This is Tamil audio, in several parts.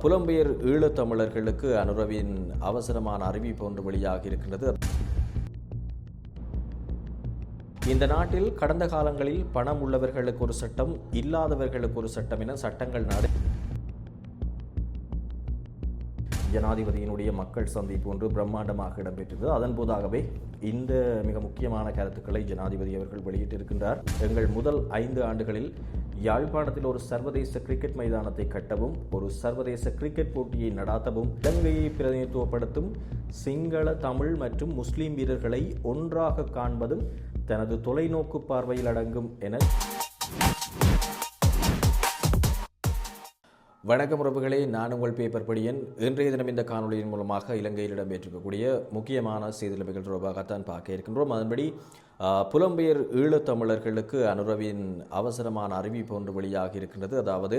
புலம்பெயர் ஈழத்தமிழர்களுக்கு அனுரவின் அவசரமான அறிவிப்பு ஒன்று வெளியாக இருக்கின்றது. இந்த நாட்டில் கடந்த காலங்களில் பணம் உள்ளவர்களுக்கு ஒரு சட்டம், இல்லாதவர்களுக்கு ஒரு சட்டம் என சட்டங்கள் ஜனாதிபதியினுடைய மக்கள் சந்திப்பு ஒன்று பிரம்மாண்டமாக இடம்பெற்றது. அதன் போதாகவே இந்த மிக முக்கியமான கருத்துக்களை ஜனாதிபதி அவர்கள் வெளியிட்டிருக்கின்றார். எங்கள் முதல் 5 ஆண்டுகளில் யாழ்ப்பாணத்தில் ஒரு சர்வதேச கிரிக்கெட் மைதானத்தை கட்டவும், ஒரு சர்வதேச கிரிக்கெட் போட்டியை நடாத்தவும், இலங்கையை பிரதிநிதித்துவப்படுத்தும் சிங்கள, தமிழ் மற்றும் முஸ்லிம் வீரர்களை ஒன்றாக காண்பதும் தனது தொலைநோக்கு பார்வையில் அடங்கும் என. வணக்கம் உறவுகளே, நான் உங்கள் பேப்பர் படியன். இன்றைய தினம் இந்த காணொலியின் மூலமாக இலங்கையில் இடம்பெற்றிருக்கக்கூடிய முக்கியமான செய்திகள் தொடர்பாகத்தான் பார்க்க இருக்கின்றோம். அதன்படி புலம்பெயர் ஈழத்தமிழர்களுக்கு அனுரவின் அவசரமான அறிவிப்பு ஒன்று வெளியாக இருக்கின்றது. அதாவது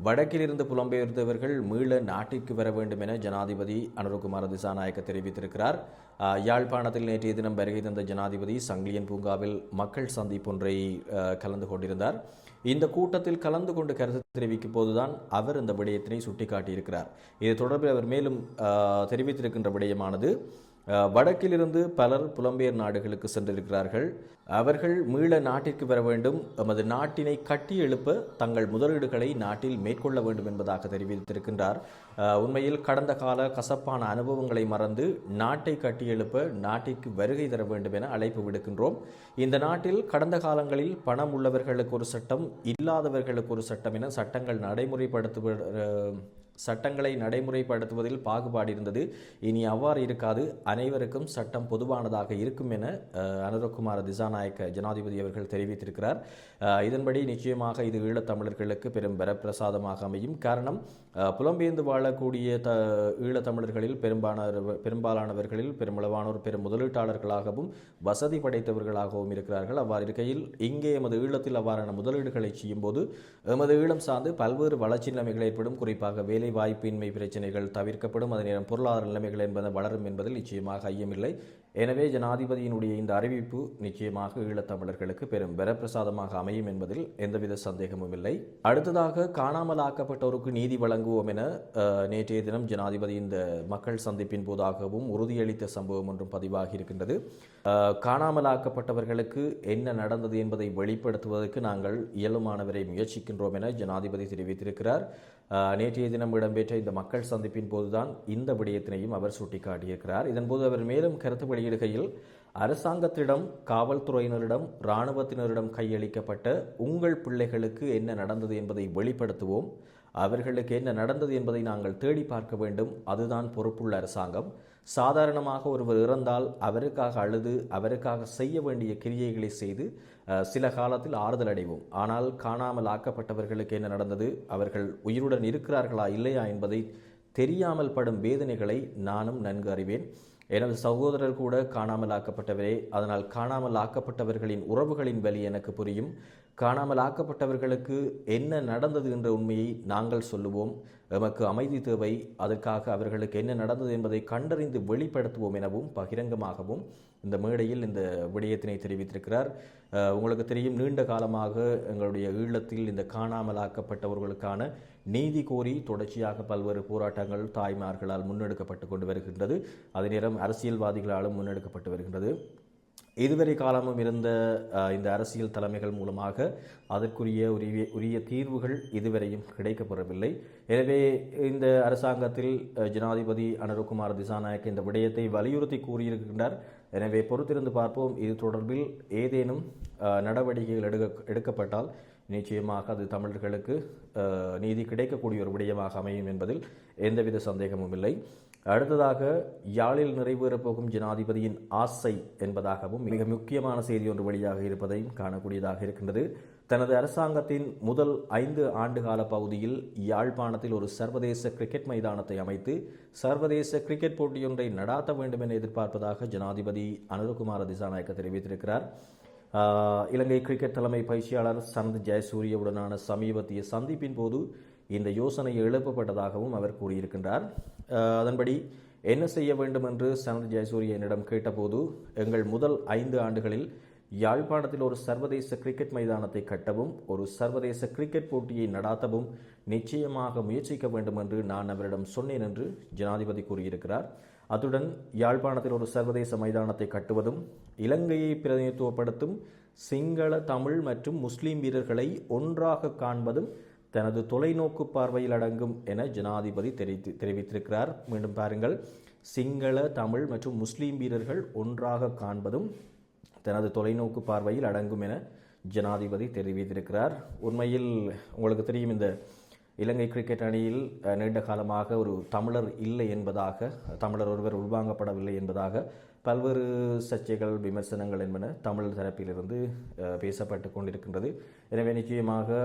வடக்கிலிருந்து புலம்பெயர்ந்தவர்கள் மீள நாட்டிற்கு வர வேண்டும் என ஜனாதிபதி அனுரகுமார திசாநாயக்க தெரிவித்திருக்கிறார். யாழ்ப்பாணத்தில் நேற்றைய தினம் வருகை தந்த ஜனாதிபதி சங்கிலியன் பூங்காவில் மக்கள் சந்திப்பொன்றை கலந்து கொண்டிருந்தார். இந்த கூட்டத்தில் கலந்து கொண்டு கருத்து தெரிவிக்கும் போதுதான் அவர் இந்த விடயத்தினை சுட்டிக்காட்டியிருக்கிறார். இது தொடர்பில் அவர் மேலும் தெரிவித்திருக்கின்ற விடயமானது, வடக்கிலிருந்து பலர் புலம்பெயர் நாடுகளுக்கு சென்றிருக்கிறார்கள். அவர்கள் மீள நாட்டிற்கு வர வேண்டும், நமது நாட்டினை கட்டி எழுப்ப தங்கள் முதலீடுகளை நாட்டில் மேற்கொள்ள வேண்டும் என்பதாக தெரிவித்திருக்கின்றார். உண்மையில் கடந்த கால கசப்பான அனுபவங்களை மறந்து நாட்டை கட்டி எழுப்ப நாட்டிற்கு வருகை தர வேண்டும் என அழைப்பு விடுக்கின்றோம். இந்த நாட்டில் கடந்த காலங்களில் பணம் உள்ளவர்களுக்கு ஒரு சட்டம், இல்லாதவர்களுக்கு ஒரு சட்டம் என சட்டங்களை நடைமுறைப்படுத்துவதில் பாகுபாடு இருந்தது. இனி அவ்வாறு இருக்காது. அனைவருக்கும் சட்டம் பொதுவானதாக இருக்கும் என அனுரகுமார திசாநாயக்க ஜனாதிபதி அவர்கள் தெரிவித்திருக்கிறார். இதன்படி நிச்சயமாக இது ஈழத்தமிழர்களுக்கு பெரும் வரப்பிரசாதமாக அமையும். காரணம், புலம்பெயர்ந்து வாழக்கூடிய ஈழத்தமிழர்களில் பெரும்பாலானவர்களில் பெருமளவானோர் பெரும் முதலீட்டாளர்களாகவும் வசதி படைத்தவர்களாகவும் இருக்கிறார்கள். அவ்வாறு இருக்கையில் இங்கே எமது ஈழத்தில் அவ்வாறான முதலீடுகளை செய்யும் போது எமது ஈழம் சார்ந்து பல்வேறு வளர்ச்சி நிலைமைகள் ஏற்படும். குறிப்பாக வேலை வாய்ப்பின்மை பிரச்சனைகள் தவிர்க்கப்படும். அதே நேரம் பொருளாதார நிலைமைகள் என்பது வளரும் என்பதில் நிச்சயமாக ஐயமில்லை. எனவே ஜனாதிபதியினுடைய இந்த அறிவிப்பு நிச்சயமாக ஈழத்தமிழர்களுக்கு பெரும் வரப்பிரசாதமாக அமையும் என்பதில் எந்தவித சந்தேகமும் இல்லை. அடுத்ததாக, காணாமல் ஆக்கப்பட்டோருக்கு நீதி வழங்குவோம் என நேற்றைய தினம் ஜனாதிபதி இந்த மக்கள் சந்திப்பின் போதாகவும் உறுதியளித்த சம்பவம் ஒன்றும் பதிவாகி இருக்கின்றது. காணாமல் ஆக்கப்பட்டவர்களுக்கு என்ன நடந்தது என்பதை வெளிப்படுத்துவதற்கு நாங்கள் இயலுமானவரை முயற்சிக்கின்றோம் என ஜனாதிபதி தெரிவித்திருக்கிறார். நேற்றைய தினம் இடம்பெற்ற இந்த மக்கள் சந்திப்பின் போதுதான் இந்த விடயத்தினையும் அவர் சுட்டிக்காட்டியிருக்கிறார். இதன்போது அவர் மேலும் கருத்து வெளியிடுகையில், அரசாங்கத்திடம், காவல்துறையினரிடம், இராணுவத்தினரிடம் கையளிக்கப்பட்ட உங்கள் பிள்ளைகளுக்கு என்ன நடந்தது என்பதை வெளிப்படுத்துவோம். அவர்களுக்கு என்ன நடந்தது என்பதை நாங்கள் தேடி பார்க்க வேண்டும். அதுதான் பொறுப்புள்ள அரசாங்கம். சாதாரணமாக ஒருவர் இறந்தால் அவருக்காக அழுது அவருக்காக செய்ய வேண்டிய கிரியைகளை செய்து சில காலத்தில் ஆறுதல் அடைவோம். ஆனால் காணாமல் ஆக்கப்பட்டவர்களுக்கு என்ன நடந்தது, அவர்கள் உயிருடன் இருக்கிறார்களா இல்லையா என்பதை தெரியாமல் படும் வேதனைகளை நானும் நன்கு அறிவேன். எனது சகோதரர் கூட காணாமல் ஆக்கப்பட்டவரே. அதனால் காணாமல் ஆக்கப்பட்டவர்களின் உறவுகளின் வலி எனக்கு புரியும். காணாமல் ஆக்கப்பட்டவர்களுக்கு என்ன நடந்தது என்ற உண்மையை நாங்கள் சொல்லுவோம். எமக்கு அமைதி தேவை. அதற்காக அவர்களுக்கு என்ன நடந்தது என்பதை கண்டறிந்து வெளிப்படுத்துவோம் எனவும் பகிரங்கமாகவும் இந்த மேடையில் இந்த விடயத்தினை தெரிவித்திருக்கிறார். உங்களுக்கு தெரியும், நீண்ட காலமாக எங்களுடைய ஈழத்தில் இந்த காணாமல் ஆக்கப்பட்டவர்களுக்கான நீதி கோரி தொடர்ச்சியாக பல்வேறு போராட்டங்கள் தாய்மார்களால் முன்னெடுக்கப்பட்டு கொண்டு வருகின்றது. அதே நேரம் அரசியல்வாதிகளாலும் முன்னெடுக்கப்பட்டு வருகின்றது. இதுவரை காலமும் இருந்த இந்த அரசியல் தலைமைகள் மூலமாக அதற்குரிய உரிய தீர்வுகள் இதுவரையும் கிடைக்கப்பெறவில்லை. எனவே இந்த அரசாங்கத்தில் ஜனாதிபதி அனுரகுமார திசாநாயக்க இந்த விடயத்தை வலியுறுத்தி கூறியிருக்கின்றார். எனவே பொறுத்திருந்து பார்ப்போம். இது தொடர்பில் ஏதேனும் நடவடிக்கைகள் எடுக்கப்பட்டால் நிச்சயமாக அது தமிழர்களுக்கு நீதி கிடைக்கக்கூடிய ஒரு விடயமாக அமையும் என்பதில் எந்தவித சந்தேகமும் இல்லை. அடுத்ததாக, யாழில் நிறைவேறப் போகும் ஜனாதிபதியின் ஆசை என்பதாகவும் மிக முக்கியமான செய்தி ஒன்று வெளியாக இருப்பதையும் காணக்கூடியதாக இருக்கின்றது. தனது அரசாங்கத்தின் முதல் 5 ஆண்டுகால பகுதியில் யாழ்ப்பாணத்தில் ஒரு சர்வதேச கிரிக்கெட் மைதானத்தை அமைத்து சர்வதேச கிரிக்கெட் போட்டியொன்றை நடாத்த வேண்டும் என எதிர்பார்ப்பதாக ஜனாதிபதி அனுரகுமார திசாநாயக்க தெரிவித்திருக்கிறார். இலங்கை கிரிக்கெட் தலைமை பயிற்சியாளர் சனத் ஜெயசூரியவுடனான சமீபத்திய சந்திப்பின் போது இந்த யோசனை எழுப்பப்பட்டதாகவும் அவர் கூறியிருக்கின்றார். அதன்படி என்ன செய்ய வேண்டும் என்று சனத் ஜெயசூரிய என்னிடம் கேட்டபோது, எங்கள் முதல் 5 ஆண்டுகளில் யாழ்ப்பாணத்தில் ஒரு சர்வதேச கிரிக்கெட் மைதானத்தை கட்டவும் ஒரு சர்வதேச கிரிக்கெட் போட்டியை நடாத்தவும் நிச்சயமாக முயற்சிக்க வேண்டும் என்று நான் அவரிடம் சொன்னேன் என்று ஜனாதிபதி கூறியிருக்கிறார். அத்துடன் யாழ்ப்பாணத்தில் ஒரு சர்வதேச மைதானத்தை கட்டுவதும் இலங்கையை பிரதிநிதித்துவப்படுத்தும் சிங்கள, தமிழ் மற்றும் முஸ்லிம் வீரர்களை ஒன்றாக காண்பதும் தனது தொலைநோக்கு பார்வையில் அடங்கும் என ஜனாதிபதி தெரிவித்திருக்கிறார். மீண்டும் பாருங்கள், சிங்கள, தமிழ் மற்றும் முஸ்லிம் வீரர்கள் ஒன்றாக காண்பதும் தனது தொலைநோக்கு பார்வையில் அடங்கும் என ஜனாதிபதி தெரிவித்திருக்கிறார். உண்மையில் உங்களுக்கு தெரியும், இந்த இலங்கை கிரிக்கெட் அணியில் நீண்ட காலமாக ஒரு தமிழர் இல்லை என்பதாக, தமிழர் ஒருவர் உள்வாங்கப்படவில்லை என்பதாக பல்வேறு சர்ச்சைகள், விமர்சனங்கள் என்பன தமிழ் தரப்பிலிருந்து பேசப்பட்டு கொண்டிருக்கின்றது. எனவே நிச்சயமாக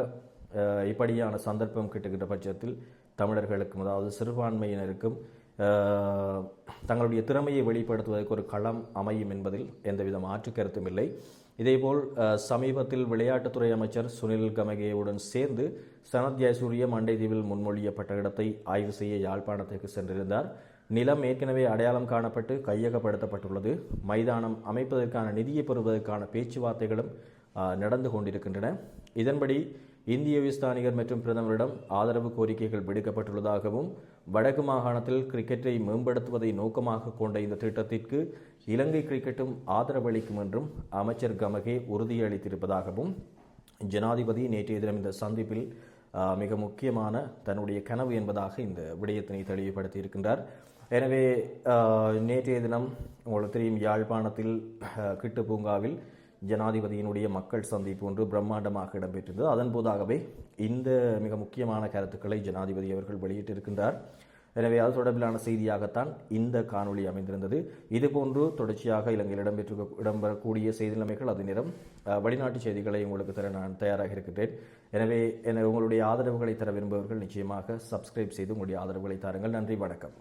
இப்படியான சந்தர்ப்பம் கிட்டுகின்ற பட்சத்தில் தமிழர்களுக்கும், அதாவது சிறுபான்மையினருக்கும் தங்களுடைய திறமையை வெளிப்படுத்துவதற்கு ஒரு களம் அமையும் என்பதில் எந்தவித மாற்று கருத்தும் இல்லை. இதேபோல் சமீபத்தில் விளையாட்டுத்துறை அமைச்சர் சுனில் கமகேவுடன் சேர்ந்து சனத் ஜெயசூரிய மண்டைதீவில் முன்மொழியப்பட்ட இடத்தை ஆய்வு செய்ய யாழ்ப்பாணத்திற்கு சென்றிருந்தார். நிலம் ஏற்கனவே அடையாளம் காணப்பட்டு கையகப்படுத்தப்பட்டுள்ளது. மைதானம் அமைப்பதற்கான நிதியை பெறுவதற்கான பேச்சுவார்த்தைகளும் நடந்து கொண்டிருக்கின்றன. இதன்படி இந்திய விஸ்தானிகர் மற்றும் பிரதமரிடம் ஆதரவு கோரிக்கைகள் விடுக்கப்பட்டுள்ளதாகவும், வடக்கு மாகாணத்தில் கிரிக்கெட்டை மேம்படுத்துவதை நோக்கமாக கொண்ட இந்த திட்டத்திற்கு இலங்கை கிரிக்கெட்டும் ஆதரவளிக்கும் என்றும் அமைச்சர் கமகே உறுதியளித்திருப்பதாகவும் ஜனாதிபதி நேற்றைய தினம் இந்த சந்திப்பில் மிக முக்கியமான தன்னுடைய கனவு என்பதாக இந்த விடயத்தினை தெளிவுபடுத்தி இருக்கின்றார். எனவே நேற்றைய தினம் உங்களுக்கு தெரியும், யாழ்ப்பாணத்தில் கிட்டு பூங்காவில் ஜனாதிபதியினுடைய மக்கள் சந்திப்பு ஒன்று பிரம்மாண்டமாக இடம்பெற்றிருந்தது. அதன் போதாகவே இந்த மிக முக்கியமான கருத்துக்களை ஜனாதிபதி அவர்கள் வெளியிட்டிருக்கின்றார். எனவே அது தொடர்பிலான செய்தியாகத்தான் இந்த காணொளி அமைந்திருந்தது. இதுபோன்று தொடர்ச்சியாக இலங்கையில் இடம்பெறக்கூடிய செய்தி நிலைமைகள், அது நேரம் வெளிநாட்டு செய்திகளை உங்களுக்கு தர நான் தயாராக இருக்கின்றேன். எனவே உங்களுடைய ஆதரவுகளை தர விரும்புபவர்கள் நிச்சயமாக சப்ஸ்கிரைப் செய்து உங்களுடைய ஆதரவுகளை தாருங்கள். நன்றி, வணக்கம்.